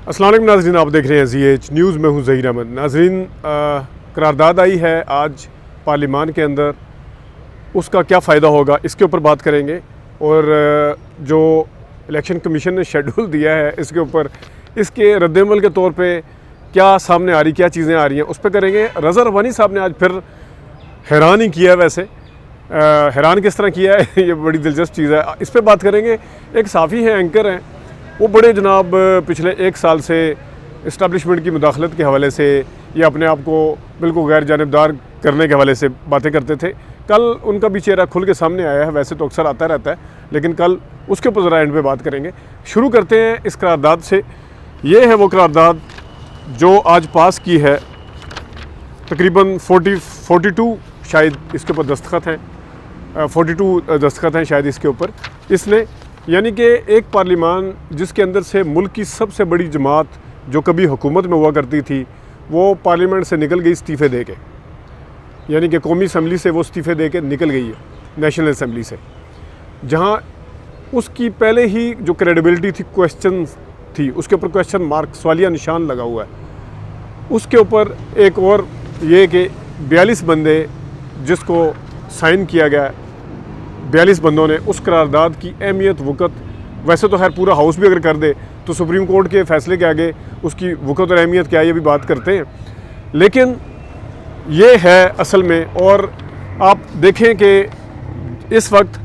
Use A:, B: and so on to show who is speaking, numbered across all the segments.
A: अस्सलाम वालेकुम नाज़रीन, आप देख रहे हैं ZH न्यूज़ में हूँ ज़हीर अहमद। नाज़रीन, करारदाद आई है आज पार्लिमान के अंदर, उसका क्या फ़ायदा होगा इसके ऊपर बात करेंगे। और जो इलेक्शन कमीशन ने शेड्यूल दिया है इसके ऊपर, इसके रद्दअमल के तौर पे क्या सामने आ रही, क्या चीज़ें आ रही हैं, उस पर करेंगे। रज़ा रब्बानी साहब ने आज फिर हैरान ही किया। वैसे हैरान किस तरह किया है ये बड़ी दिलचस्प चीज़ है, इस पर बात करेंगे। एक साफ़ी हैं, एंकर हैं, वो बड़े जनाब पिछले एक साल से इस्टेब्लिशमेंट की मुदाखलत के हवाले से या अपने आप को बिल्कुल गैर जानिबदार करने के हवाले से बातें करते थे। कल उनका भी चेहरा खुल के सामने आया है, वैसे तो अक्सर आता रहता है, लेकिन कल उसके ऊपर ज़रा एंड पे बात करेंगे। शुरू करते हैं इस करारदाद से। ये है वो करारदाद जो आज पास की है, तकरीबन 42 शायद इसके ऊपर दस्तखत हैं, 42 दस्तखत हैं शायद इसके ऊपर इसने। यानी कि एक पार्लिमान जिसके अंदर से मुल्क की सबसे बड़ी जमात जो कभी हुकूमत में हुआ करती थी, वो पार्लियामेंट से निकल गई इस्तीफ़े दे के। यानी कि कौमी असम्बली से वो इस्तीफ़े दे के निकल गई है, नेशनल असम्बली से, जहाँ उसकी पहले ही जो क्रेडिबिलिटी थी, क्वेश्चन थी, उसके ऊपर क्वेश्चन मार्क, सवालिया निशान लगा हुआ है। उसके ऊपर एक और ये कि 42 बंदे जिसको साइन किया गया, 42 बंदों ने उस करारदाद की अहमियत, वक़्त, वैसे तो खैर पूरा हाउस भी अगर कर दे तो सुप्रीम कोर्ट के फ़ैसले के आगे उसकी वक़्त और अहमियत क्या है ये भी बात करते हैं, लेकिन ये है असल में। और आप देखें कि इस वक्त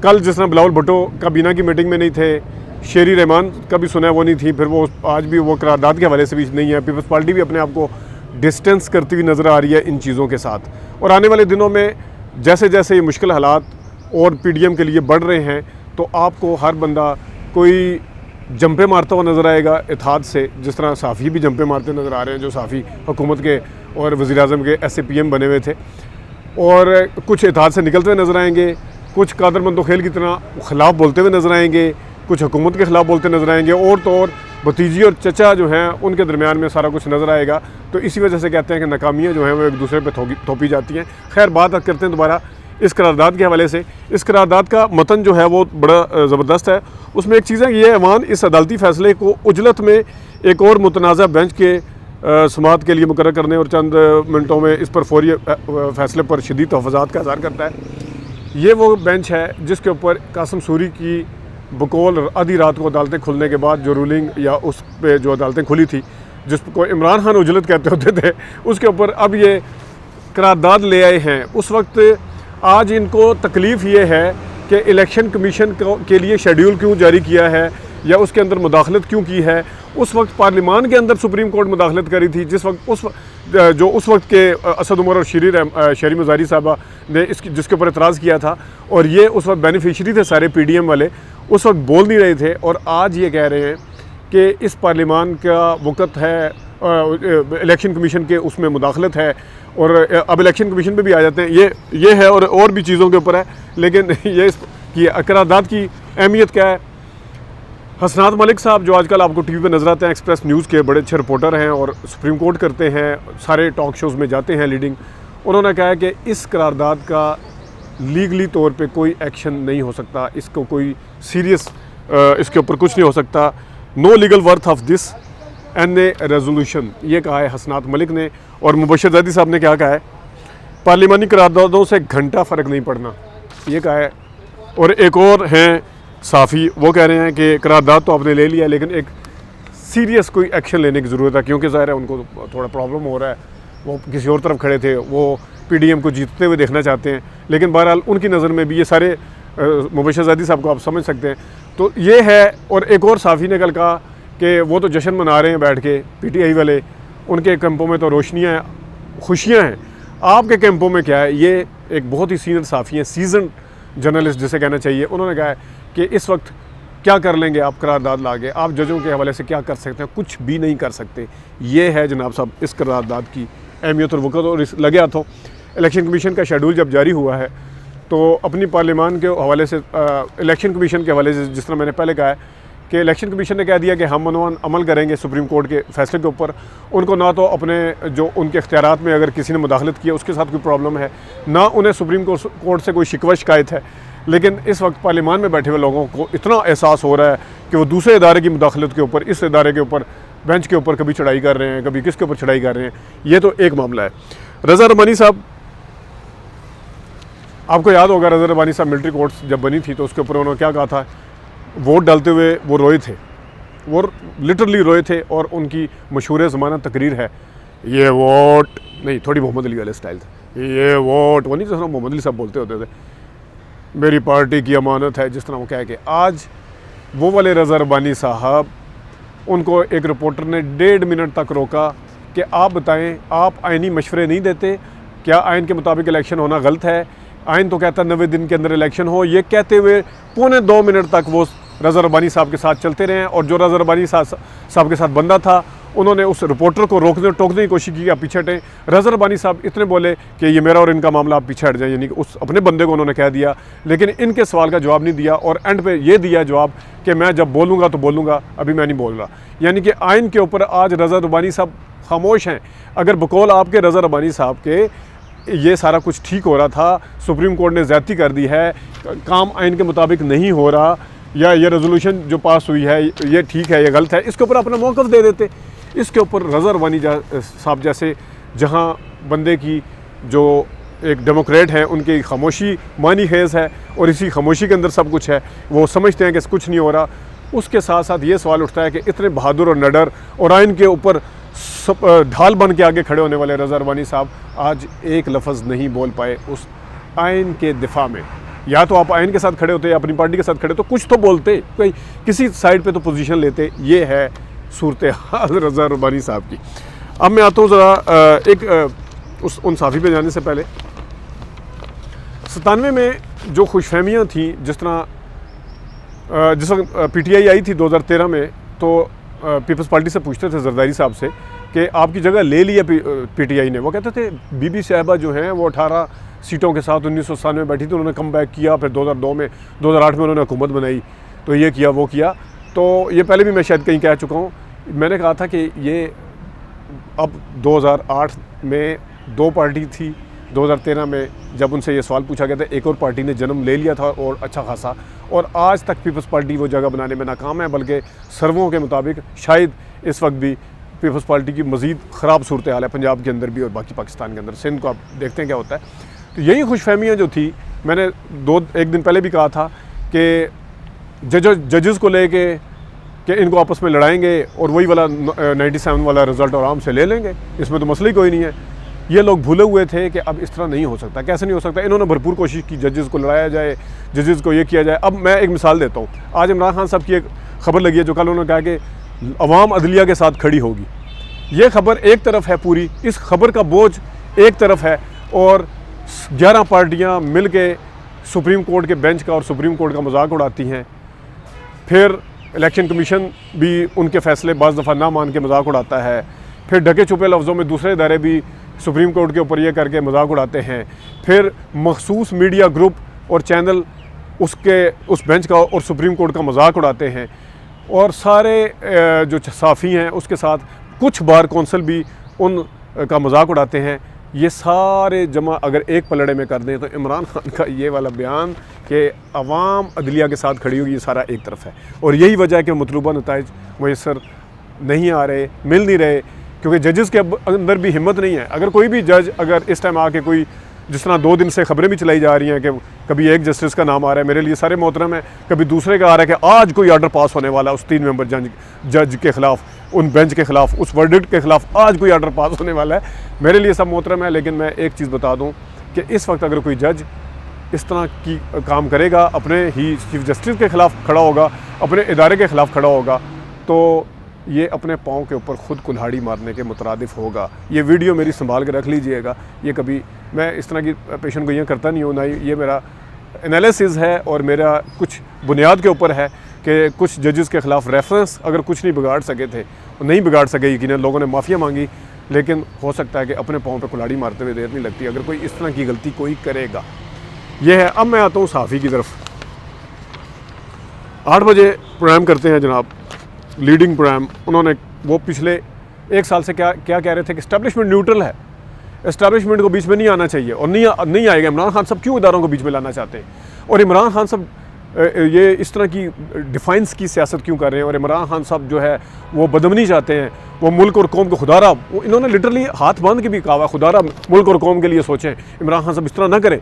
A: कल जिस तरह बिलावल भुट्टो काबीना की मीटिंग में नहीं थे, शेरी रहमान का भी सुना है वो नहीं थी, फिर वो आज भी वो करारदाद के हवाले से भी नहीं है। पीपल्स पार्टी भी अपने आप को डिस्टेंस करती हुई नज़र आ रही है इन चीज़ों के साथ। और आने वाले दिनों में जैसे जैसे ये मुश्किल हालात और PDM के लिए बढ़ रहे हैं, तो आपको हर बंदा कोई जंपे मारता हुआ नज़र आएगा इत्तेहाद से, जिस तरह साफ़ी भी जंपे मारते नज़र आ रहे हैं, जो साफ़ी हुकूमत के और वज़ीर-ए-आज़म के SAPM बने हुए थे। और कुछ इत्तेहाद से निकलते हुए नज़र आएंगे, कुछ कादर मंतोखेल की तरह ख़िलाफ़ बोलते हुए नज़र आएंगे, कुछ हुकूमत के ख़िलाफ़ बोलते नज़र आएंगे, और तो और भतीजी और चचा जो हैं उनके दरमियान में सारा कुछ नज़र आएगा। तो इसी वजह से कहते हैं कि नाकामियाँ जो हैं वो एक दूसरे पर थोपी जाती हैं। खैर, बात करते हैं दोबारा इस करारदाद के हवाले से। इस करारदाद का मतन जो है वो बड़ा ज़बरदस्त है। उसमें एक चीज़ है, ये ऐवान इस अदालती फ़ैसले को उजलत में एक और मुतनाज़ा बेंच के समाअत के लिए मुकर्रर करने और चंद मिनटों में इस पर फौरी फ़ैसले पर शदीद तहफ़्फ़ुज़ात का इज़हार करता है। ये वो बेंच है जिसके ऊपर कासिम सूरी की बकौल आधी रात को अदालतें खुलने के बाद जो रूलिंग या उस पर जो अदालतें खुली थी, जिसको इमरान खान उजलत कहते होते थे, उसके ऊपर अब ये करारदाद ले आए हैं। उस वक्त आज इनको तकलीफ़ ये है कि इलेक्शन कमीशन के लिए शेड्यूल क्यों जारी किया है या उसके अंदर मुदाखलत क्यों की है। उस वक्त पार्लिमान के अंदर सुप्रीम कोर्ट मुदाखलत करी थी, जिस वक्त उस वक्त के असद उमर और शरी मज़ारी साहबा ने जिसके ऊपर एतराज़ किया था, और ये उस वक्त बेनिफिशरी थे सारे PDM वाले, उस वक्त बोल नहीं रहे थे। और आज ये कह रहे हैं कि इस पार्लिमान का वक़्त है, इलेक्शन कमीशन के उसमें मुदाखलत है। और अब इलेक्शन कमीशन पे भी आ जाते हैं, ये है और भी चीज़ों के ऊपर है, लेकिन ये कि करारदाद की अहमियत क्या है। हसनात मलिक साहब जो आजकल आपको TV पे नज़र आते हैं, एक्सप्रेस न्यूज़ के बड़े अच्छे रिपोर्टर हैं और सुप्रीम कोर्ट करते हैं, सारे टॉक शोज़ में जाते हैं लीडिंग। उन्होंने कहा है कि इस करारदाद का लीगली तौर पे कोई एक्शन नहीं हो सकता, इसको कोई सीरियस इसके ऊपर कुछ नहीं हो सकता। No legal worth of this NA resolution, ये कहा है हसनात मलिक ने। और मुबशर ज़ैदी साहब ने क्या कहा है, पार्लिमानी करारदादों से घंटा फ़र्क नहीं पड़ना, ये कहा है। और एक और हैं साफ़ी, वो कह रहे हैं कि करारदाद तो आपने ले लिया, लेकिन एक सीरियस कोई एक्शन लेने की ज़रूरत है, क्योंकि ज़ाहिर है उनको थोड़ा प्रॉब्लम हो रहा है। वो किसी और तरफ खड़े थे, वो PDM को जीतते हुए देखना चाहते हैं, लेकिन बहरहाल उनकी नज़र में भी ये सारे मुबशर ज़ैदी साहब को आप समझ सकते हैं। तो ये है। और एक और साफ़ी ने कल कहा कि वो तो जश्न मना रहे हैं बैठ के, PTI वाले, उनके कैंपों में तो रोशनियाँ हैं, खुशियाँ हैं, आपके कैंपों में क्या है। ये एक बहुत ही सीनियर साफ़ी हैं, सीजन जर्नलिस्ट जिसे कहना चाहिए। उन्होंने कहा है कि इस वक्त क्या कर लेंगे आप करारदाद लाके, आप जजों के हवाले से क्या कर सकते हैं, कुछ भी नहीं कर सकते। ये है जनाब साहब इस करारदाद की अहमियत और वक़्त। और इस लगे हाथों इलेक्शन कमीशन का शेड्यूल जब जारी हुआ है, तो अपनी पार्लियामान के हवाले से, इलेक्शन कमीशन के हवाले से, जिस तरह मैंने पहले कहा है कि इलेक्शन कमीशन ने कह दिया कि हम मनोवन अमल करेंगे सुप्रीम कोर्ट के फ़ैसले के ऊपर। उनको ना तो अपने जो उनके इख्तियारात में अगर किसी ने मुदाखलत की है उसके साथ कोई प्रॉब्लम है, ना उन्हें सुप्रीम कोर्ट से कोई शिकवा शिकायत है, लेकिन इस वक्त पार्लियामान में बैठे हुए लोगों को इतना एहसास हो रहा है कि वो दूसरे इदारे की मुदाखलत के ऊपर, इस इदारे के ऊपर, बेंच के ऊपर कभी चढ़ाई कर रहे हैं, कभी किसके ऊपर चढ़ाई कर रहे हैं। ये तो एक मामला है। रज़ा रब्बानी साहब, आपको याद होगा रज़ा रब्बानी साहब मिलिट्री कोर्ट्स जब बनी थी तो उसके ऊपर उन्होंने क्या कहा था, वोट डालते हुए वो रोए थे, वो लिटरली रोए थे। और उनकी मशहूर ज़माना तकरीर है, ये वोट नहीं, थोड़ी मोहम्मद अली वाले स्टाइल थे, ये वोट, वो नहीं जिस तरह मोहम्मद अली साहब बोलते होते थे, मेरी पार्टी की अमानत है, जिस तरह वो कह के। आज वो वाले रज़ा रब्बानी साहब, उनको एक रिपोर्टर ने 1.5 मिनट तक रोका कि आप बताएं, आप आइनी मशवरे नहीं देते, क्या आइन के मुताबिक इलेक्शन होना गलत है? आइन तो कहता है 90 दिन के अंदर इलेक्शन हो। ये कहते हुए 1.25 मिनट तक वो रज़ा रब्बानी साहब के साथ चलते रहे। और जो रज़ा रब्बानी साहब के साथ बंदा था, उन्होंने उस रिपोर्टर को टोकने की कोशिश की, आप पीछे हटें। रज़ा रब्बानी साहब इतने बोले कि ये मेरा और इनका मामला, आप पीछे हट जाएं, यानी कि उस अपने बंदे को उन्होंने कह दिया, लेकिन इनके सवाल का जवाब नहीं दिया। और एंड पे ये दिया जवाब कि मैं जब बोलूँगा तो बोलूँगा, अभी मैं नहीं बोल रहा। यानी कि आइन के ऊपर आज रज़ा रब्बानी साहब खामोश हैं। अगर बकौल आपके रज़ा रब्बानी साहब के ये सारा कुछ ठीक हो रहा था, सुप्रीम कोर्ट ने ज़्यादती कर दी है, काम आइन के मुताबिक नहीं हो रहा, या ये रेजोल्यूशन जो पास हुई है ये ठीक है, ये गलत है, इसके ऊपर अपना मौक़िफ़ दे देते। इसके ऊपर रज़ा रब्बानी साहब जैसे, जहाँ बंदे की जो एक डेमोक्रेट हैं, उनकी खामोशी मानी खेज़ है और इसी खामोशी के अंदर सब कुछ है, वो समझते हैं कि कुछ नहीं हो रहा। उसके साथ साथ ये सवाल उठता है कि इतने बहादुर और निडर और आइन के ऊपर ढाल बन के आगे खड़े होने वाले रज़ा रब्बानी साहब आज एक लफ्ज़ नहीं बोल पाए उस आइन के दिफा में। या तो आप आइन के साथ खड़े होते या अपनी पार्टी के साथ खड़े तो कुछ तो बोलते, कोई किसी साइड पे तो पोजीशन लेते। ये है सूरत हाल रज़ा रब्बानी साहब की। अब मैं आता हूँ ज़रा उन साफ़ी पे जाने से पहले, 97 में जो खुशफहमियाँ थी, जिस वक्त PTI आई थी 2013 में, तो पीपल्स पार्टी से पूछते थे जरदारी साहब से कि आपकी जगह ले लिया PTI ने। वो कहते थे बीबी साहबा जो हैं वो 18 सीटों के साथ 1997 में बैठी थी, उन्होंने कम बैक किया, फिर 2002 में 2008 में उन्होंने हुकूमत बनाई, तो ये किया वो किया। तो ये पहले भी मैं शायद कहीं कह चुका हूँ। मैंने कहा था कि ये अब 2008 में 2 पार्टी थी, 2013 में जब उनसे ये सवाल पूछा गया था एक और पार्टी ने जन्म ले लिया था और अच्छा खासा, और आज तक पीपल्स पार्टी वो जगह बनाने में नाकाम है। बल्कि सर्वों के मुताबिक शायद इस वक्त भी पीपल्स पार्टी की मज़ीद ख़राब सूरत हाल है पंजाब के अंदर भी और बाकी पाकिस्तान के अंदर। सिंध को आप देखते हैं क्या होता है। तो यही खुशफहमियाँ जो थी, मैंने एक दिन पहले भी कहा था कि जजेस को लेके कि इनको आपस में लड़ाएंगे और वही वाला 97 वाला रिज़ल्ट आराम से ले लेंगे, इसमें तो मसला ही कोई नहीं है। ये लोग भूले हुए थे कि अब इस तरह नहीं हो सकता। कैसे नहीं हो सकता? इन्होंने भरपूर कोशिश की, जजेस को लड़ाया जाए, जजेस को ये किया जाए। अब मैं एक मिसाल देता हूँ। आज इमरान खान साहब की एक खबर लगी है, जो कल उन्होंने कहा कि अवाम अदलिया के साथ खड़ी होगी। ये खबर एक तरफ है पूरी, इस खबर का बोझ एक तरफ है, और 11 पार्टियाँ मिल के सुप्रीम कोर्ट के बेंच का और सुप्रीम कोर्ट का मजाक उड़ाती हैं। फिर इलेक्शन कमीशन भी उनके फ़ैसले बाज़ दफ़ा ना मान के मजाक उड़ाता है। फिर ढके छुपे लफ्ज़ों में दूसरे इदारे भी सुप्रीम कोर्ट के ऊपर ये करके मजाक उड़ाते हैं। फिर मखसूस मीडिया ग्रुप और चैनल उस बेंच का और सुप्रीम कोर्ट का मजाक उड़ाते हैं, और सारे जो साफ़ी हैं उसके साथ कुछ बार कौंसल भी उन का मजाक उड़ाते हैं। ये सारे जमा अगर एक पलड़े में कर दें तो इमरान खान का ये वाला बयान कि अवाम अदलिया के साथ खड़ी होगी, ये सारा एक तरफ है। और यही वजह है कि मतलूबा नताइज मैसर नहीं आ रहे, मिल नहीं रहे, क्योंकि जजेस के अंदर भी हिम्मत नहीं है। अगर कोई भी जज अगर इस टाइम आके कोई, जिस तरह 2 दिन से खबरें भी चलाई जा रही हैं कि कभी एक जस्टिस का नाम आ रहा है, मेरे लिए सारे मोहतरम है, कभी दूसरे का आ रहा है कि आज कोई ऑर्डर पास होने वाला है उस 3 मेंबर जज के ख़िलाफ़, उन बेंच के ख़िलाफ़, उस वर्डिक्ट के ख़िलाफ़ आज कोई ऑर्डर पास होने वाला है। मेरे लिए सब मोहतरम है, लेकिन मैं एक चीज़ बता दूँ कि इस वक्त अगर कोई जज इस तरह की काम करेगा, अपने ही चीफ जस्टिस के ख़िलाफ़ खड़ा होगा, अपने इदारे के ख़िलाफ़ खड़ा होगा, तो ये अपने पाँव के ऊपर ख़ुद कुल्हाड़ी मारने के मुतरादिफ होगा। ये वीडियो मेरी संभाल के रख लीजिएगा। ये कभी मैं इस तरह की पेशन गोइयाँ करता नहीं हूँ, ना ये मेरा एनालिसिस है और मेरा कुछ बुनियाद के ऊपर है कि कुछ जजेस के ख़िलाफ़ रेफरेंस अगर कुछ नहीं बिगाड़ सके थे, नहीं बिगाड़ सके, यकीनन लोगों ने माफ़िया मांगी, लेकिन हो सकता है कि अपने पाँव पर कुल्हाड़ी मारते हुए देर नहीं लगती अगर कोई इस तरह की गलती कोई करेगा। ये है। अब मैं आता हूँ साफ़ी की तरफ। 8 बजे प्रोग्राम करते हैं जनाब, लीडिंग प्रोग्राम। उन्होंने वो पिछले 1 साल से क्या कह रहे थे कि इस्टेब्लिशमेंट न्यूट्रल है, इस्टेब्लिशमेंट को बीच में नहीं आना चाहिए और नहीं आएगा। इमरान खान साहब क्यों इदारों को बीच में लाना चाहते हैं? और इमरान खान साहब ये इस तरह की डिफाइंस की सियासत क्यों कर रहे हैं, और इमरान खान साहब जो है वो बदमनी चाहते हैं, वो मुल्क और कौम को खुदारा, इन्होंने लिटरली हाथ बांध के भी कहा खुदारा मुल्क और कौम के लिए सोचें, इमरान खान साहब इस तरह ना करें।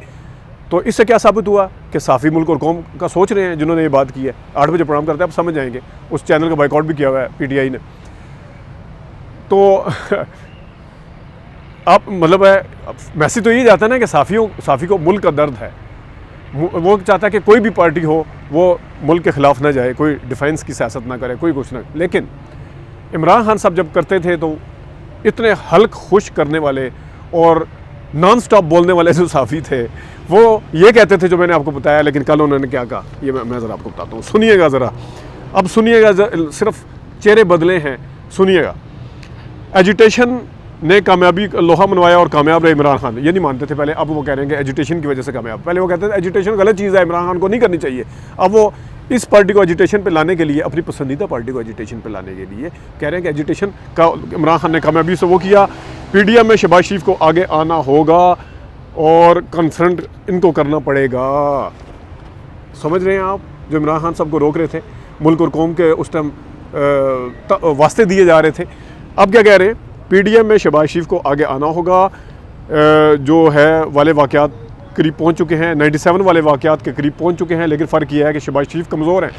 A: तो इससे क्या साबित हुआ कि साफ़ी मुल्क और कौम का सोच रहे हैं जिन्होंने ये बात की है। 8 बजे प्रोग्राम करते हैं, आप समझ जाएंगे। उस चैनल का बाइकआउट भी किया हुआ है PTI ने। तो आप मतलब है मैसेज तो ये जाता है ना कि साफ़ी को मुल्क का दर्द है, वो चाहता है कि कोई भी पार्टी हो वो मुल्क के ख़िलाफ़ ना जाए, कोई डिफेंस की सियासत ना करे, कोई कुछ ना। लेकिन इमरान खान साहब जब करते थे तो इतने हल्क खुश करने वाले और नॉन स्टॉप बोलने वाले जो साफ़ी थे वो ये कहते थे जो मैंने आपको बताया। लेकिन कल उन्होंने क्या कहा ये मैं ज़रा आपको बताता हूँ, सुनिएगा ज़रा। अब सुनिएगा, सिर्फ चेहरे बदले हैं, सुनिएगा। एजिटेशन ने कामयाबी लोहा मनवाया और कामयाब रहे इमरान खान। ये नहीं मानते थे पहले, अब वो कह रहे हैं कि एजिटेशन की वजह से कामयाब। पहले वो कहते थे एजिटेशन गलत चीज़ है, इमरान खान को नहीं करनी चाहिए। अब वो इस पार्टी को एजिटेशन पे लाने के लिए, अपनी पसंदीदा पार्टी को एजिटेशन पे लाने के लिए कह रहे हैं कि एजिटेशन का इमरान खान ने कामयाबी से वो किया। PDM में शहबाज शरीफ को आगे आना होगा और कन्फ्रंट इनको करना पड़ेगा। समझ रहे हैं आप? जो इमरान खान साहब को रोक रहे थे, मुल्क और कौम के उस टाइम वास्ते दिए जा रहे थे, अब क्या कह रहे हैं? PDM में शहबाज शरीफ को आगे आना होगा। जो है वाले वाक़यात करीब पहुंच चुके हैं, 97 वाले वाक़यात के करीब पहुंच चुके हैं। लेकिन फ़र्क यह है कि शहबाज शरीफ कमज़ोर हैं,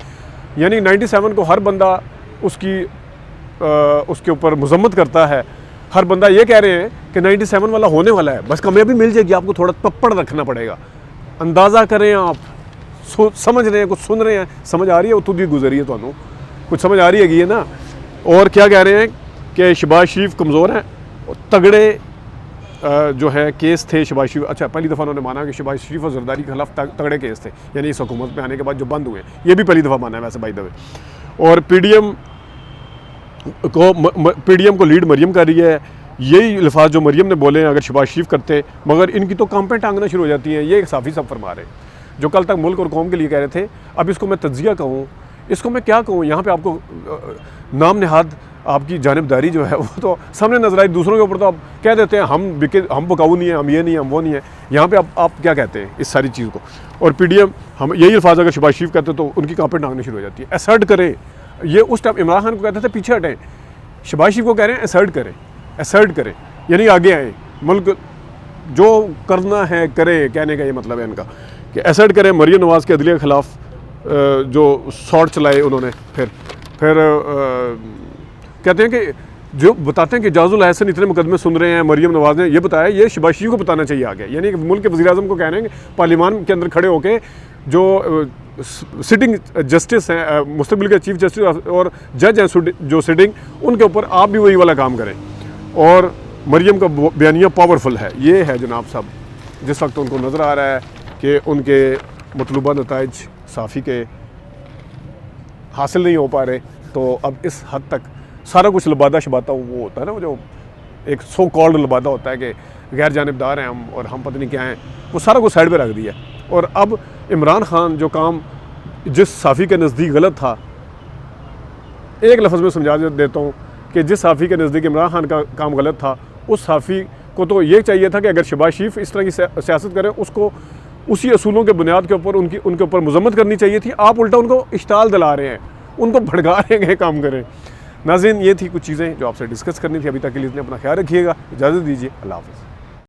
A: यानी 97 को हर बंदा उसके ऊपर मजम्मत करता है। हर बंदा ये कह रहे हैं कि 97 वाला होने वाला है, बस कामयाबी मिल जाएगी, आपको थोड़ा पप्पड़ रखना पड़ेगा। अंदाज़ा करें आप, समझ रहे हैं, कुछ सुन रहे हैं, समझ आ रही है? उतू भी गुजरी है, तो कुछ समझ आ रही है ये ना। और क्या कह रहे हैं कि शहबाज शरीफ कमज़ोर हैं, तगड़े जो है केस थे शहबाज शरीफ। अच्छा, पहली दफ़ा उन्होंने माना कि शहबाज शरीफ और जरदारी के खिलाफ तगड़े केस थे, यानी इस हुकूमत में आने के बाद जो बंद हुए, ये भी पहली दफ़ा माना है वैसे बाय द वे। और PDM को लीड मरियम कर रही है। यही अल्फाज जो मरियम ने बोले हैं अगर शहबाज शरीफ करते, मगर इनकी तो कांपें टांगना शुरू हो जाती हैं। ये एक साफ़ी सब फरमा रहे हैं जो कल तक मुल्क और कौम के लिए कह रहे थे। अब इसको मैं तज्जिया कहूँ, इसको मैं क्या कहूँ? यहाँ पे आपको नाम नहाद आपकी जानिबदारी जो है वो तो सामने नजर आई। दूसरों के ऊपर तो आप कह देते हैं हम बकाऊ नहीं है, हम ये नहीं है, हम वो नहीं है। यहाँ पे आप क्या कहते हैं इस सारी चीज़ को? और PDM हम यही अल्फाज अगर शहबाज शरीफ कहते तो उनकी कांपें टांगनी शुरू हो जाती है। असर्ट करें, ये उस टाइम इमरान खान को कहते थे पीछे हटें, शहबाज शरीफ को कह रहे हैं असर्ट करें, यानी आगे आए, मुल्क जो करना है करे। कहने का ये मतलब है इनका कि असर्ट करें। मरियम नवाज़ के अदलिया के ख़िलाफ़ जो शॉट चलाए उन्होंने, फिर कहते हैं कि जो बताते हैं कि जाजुल अहसन इतने मुकदमे सुन रहे हैं, मरियम नवाज़ ने ये बताया, ये शहबाज शरीफ को बताना चाहिए आगे। यानी कि मुल्क के वज़ीर-ए-आज़म को कह रहे हैं कि पार्लियामान के अंदर खड़े होकर जो सिटिंग जस्टिस हैं, मुस्तकबिल के चीफ जस्टिस और जज हैं जो सिटिंग, उनके ऊपर आप भी वही वाला काम करें। और मरियम का बयानिया पावरफुल है। ये है जनाब साहब, जिस वक्त उनको नज़र आ रहा है कि उनके मतलूबा नताइज साफ़ी के हासिल नहीं हो पा रहे, तो अब इस हद तक सारा कुछ लबादा शबाता वो होता है ना, वो जो एक सो कॉल्ड लबादा होता है कि गैर जानिबदार हैं हम और हम पता नहीं क्या हैं, वो सारा कुछ साइड पे रख दिया। और अब इमरान खान जो काम जिस साफ़ी के नज़दीक गलत था, एक लफ्ज़ में समझा देता हूँ कि जिस साफ़ी के नज़दीक इमरान खान का काम गलत था, उस साफ़ी को तो ये चाहिए था कि अगर शहबाज शरीफ इस तरह की सियासत करें, उसको उसी असूलों के बुनियाद के ऊपर उनके ऊपर मजम्मत करनी चाहिए थी। आप उल्टा उनको इश्ताल दिला रहे हैं, उनको भड़का रहे हैं काम करें। नाज़रीन, ये थी कुछ चीज़ें जो आपसे डिस्कस करनी थी। अभी तक के लिए इतने अपना ख्याल रखिएगा, इजाज़त दीजिए, अल्लाह हाफ़िज़।